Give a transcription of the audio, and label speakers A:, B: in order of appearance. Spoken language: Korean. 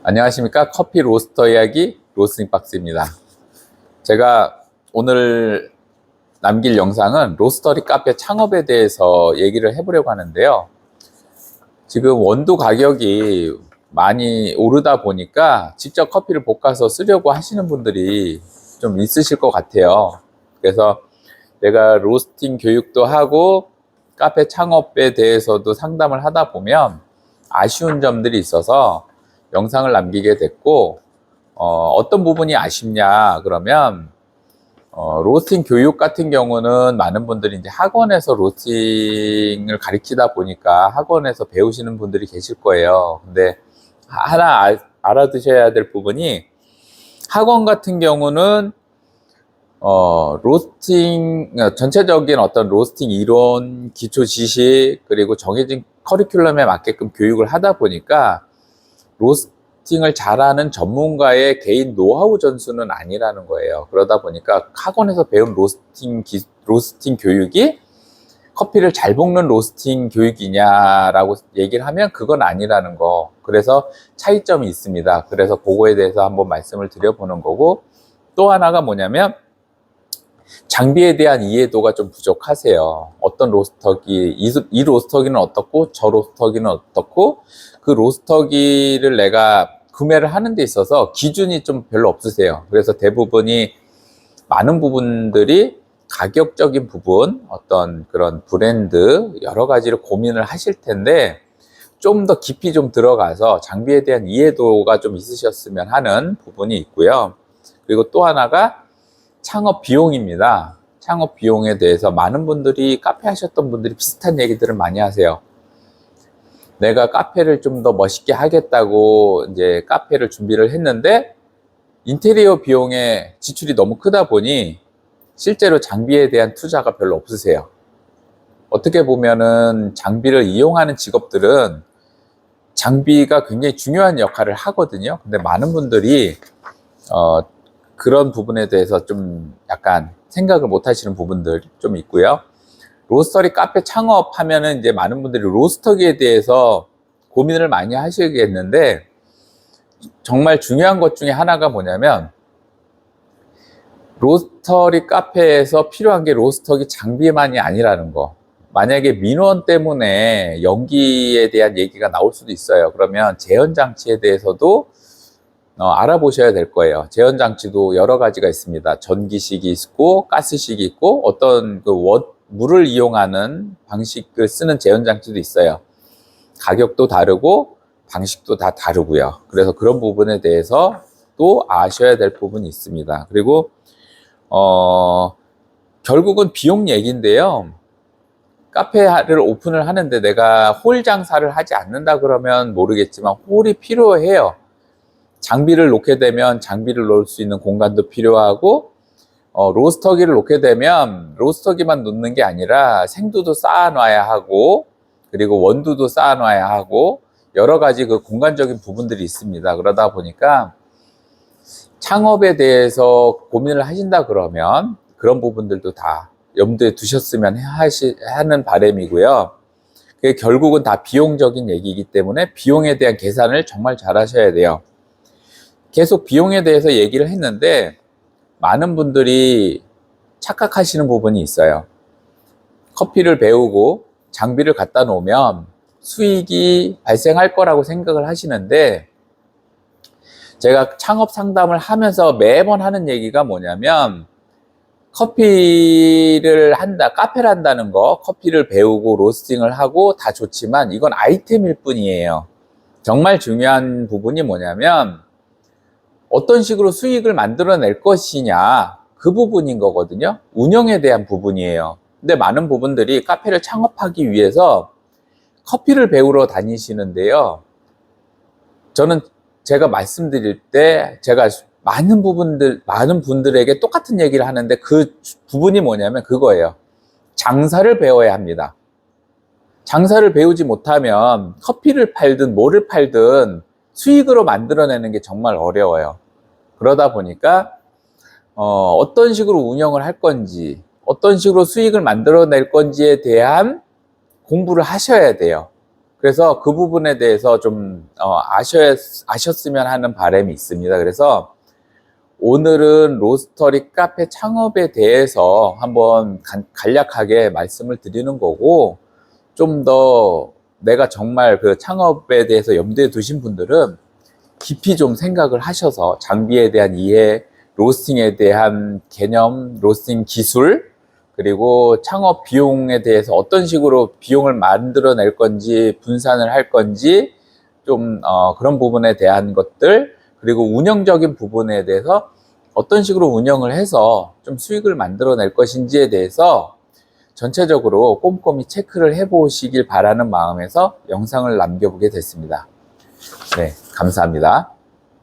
A: 안녕하십니까. 커피 로스터 이야기 로스팅 박스입니다. 제가 오늘 남길 영상은 로스터리 카페 창업에 대해서 얘기를 해보려고 하는데요. 지금 원두 가격이 많이 오르다 보니까 직접 커피를 볶아서 쓰려고 하시는 분들이 좀 있으실 것 같아요. 그래서 내가 로스팅 교육도 하고 카페 창업에 대해서도 상담을 하다 보면 아쉬운 점들이 있어서 영상을 남기게 됐고, 어떤 부분이 아쉽냐 그러면 로스팅 교육 같은 경우는 많은 분들이 이제 학원에서 로스팅을 가르치다 보니까 학원에서 배우시는 분들이 계실 거예요. 근데 하나 알아두셔야 될 부분이, 학원 같은 경우는 로스팅 전체적인 어떤 로스팅 이론, 기초 지식, 그리고 정해진 커리큘럼에 맞게끔 교육을 하다 보니까 로스팅을 잘하는 전문가의 개인 노하우 전수는 아니라는 거예요. 그러다 보니까 학원에서 배운 로스팅 교육이 커피를 잘 볶는 로스팅 교육이냐라고 얘기를 하면 그건 아니라는 거. 그래서 차이점이 있습니다. 그래서 그거에 대해서 한번 말씀을 드려보는 거고, 또 하나가 뭐냐면 장비에 대한 이해도가 좀 부족하세요. 어떤 로스터기, 이 로스터기는 어떻고 저 로스터기는 어떻고, 그 로스터기를 내가 구매를 하는 데 있어서 기준이 좀 별로 없으세요. 그래서 대부분이, 많은 부분들이 가격적인 부분, 어떤 그런 브랜드 여러 가지를 고민을 하실 텐데, 좀 더 깊이 좀 들어가서 장비에 대한 이해도가 좀 있으셨으면 하는 부분이 있고요. 그리고 또 하나가 창업 비용입니다. 창업 비용에 대해서 많은 분들이, 카페 하셨던 분들이 비슷한 얘기들을 많이 하세요. 내가 카페를 좀 더 멋있게 하겠다고 이제 카페를 준비를 했는데 인테리어 비용에 지출이 너무 크다 보니 실제로 장비에 대한 투자가 별로 없으세요. 어떻게 보면은 장비를 이용하는 직업들은 장비가 굉장히 중요한 역할을 하거든요. 근데 많은 분들이 그런 부분에 대해서 좀 약간 생각을 못 하시는 부분들 좀 있고요. 로스터리 카페 창업하면은 이제 많은 분들이 로스터기에 대해서 고민을 많이 하시겠는데, 정말 중요한 것 중에 하나가 뭐냐면, 로스터리 카페에서 필요한 게 로스터기 장비만이 아니라는 거. 만약에 민원 때문에 연기에 대한 얘기가 나올 수도 있어요. 그러면 제연 장치에 대해서도 알아보셔야 될 거예요. 제연 장치도 여러 가지가 있습니다. 전기식이 있고 가스식이 있고, 어떤 물을 이용하는 방식을 쓰는 제연 장치도 있어요. 가격도 다르고 방식도 다 다르고요. 그래서 그런 부분에 대해서 또 아셔야 될 부분이 있습니다. 그리고 결국은 비용 얘기인데요. 카페를 오픈을 하는데 내가 홀 장사를 하지 않는다 그러면 모르겠지만 홀이 필요해요. 장비를 놓게 되면 장비를 놓을 수 있는 공간도 필요하고, 로스터기를 놓게 되면 로스터기만 놓는 게 아니라 생두도 쌓아놔야 하고, 그리고 원두도 쌓아놔야 하고, 여러 가지 그 공간적인 부분들이 있습니다. 그러다 보니까 창업에 대해서 고민을 하신다 그러면 그런 부분들도 다 염두에 두셨으면 하는 바람이고요. 그게 결국은 다 비용적인 얘기이기 때문에 비용에 대한 계산을 정말 잘 하셔야 돼요. 계속 비용에 대해서 얘기를 했는데 많은 분들이 착각하시는 부분이 있어요. 커피를 배우고 장비를 갖다 놓으면 수익이 발생할 거라고 생각을 하시는데, 제가 창업 상담을 하면서 매번 하는 얘기가 뭐냐면, 커피를 한다, 카페를 한다는 거, 커피를 배우고 로스팅을 하고 다 좋지만 이건 아이템일 뿐이에요. 정말 중요한 부분이 뭐냐면 어떤 식으로 수익을 만들어낼 것이냐, 그 부분인 거거든요. 운영에 대한 부분이에요. 근데 많은 부분들이 카페를 창업하기 위해서 커피를 배우러 다니시는데요. 저는 제가 말씀드릴 때 제가 많은 분들에게 똑같은 얘기를 하는데, 그 부분이 뭐냐면 그거예요. 장사를 배워야 합니다. 장사를 배우지 못하면 커피를 팔든 뭐를 팔든 수익으로 만들어내는 게 정말 어려워요. 그러다 보니까 어떤 식으로 운영을 할 건지, 어떤 식으로 수익을 만들어낼 건지에 대한 공부를 하셔야 돼요. 그래서 그 부분에 대해서 좀 아셨으면 하는 바람이 있습니다. 그래서 오늘은 로스터리 카페 창업에 대해서 한번 간략하게 말씀을 드리는 거고, 좀 더 내가 정말 그 창업에 대해서 염두에 두신 분들은 깊이 좀 생각을 하셔서 장비에 대한 이해, 로스팅에 대한 개념, 로스팅 기술, 그리고 창업 비용에 대해서 어떤 식으로 비용을 만들어낼 건지, 분산을 할 건지, 좀 그런 부분에 대한 것들, 그리고 운영적인 부분에 대해서 어떤 식으로 운영을 해서 좀 수익을 만들어낼 것인지에 대해서 전체적으로 꼼꼼히 체크를 해보시길 바라는 마음에서 영상을 남겨보게 됐습니다. 네, 감사합니다.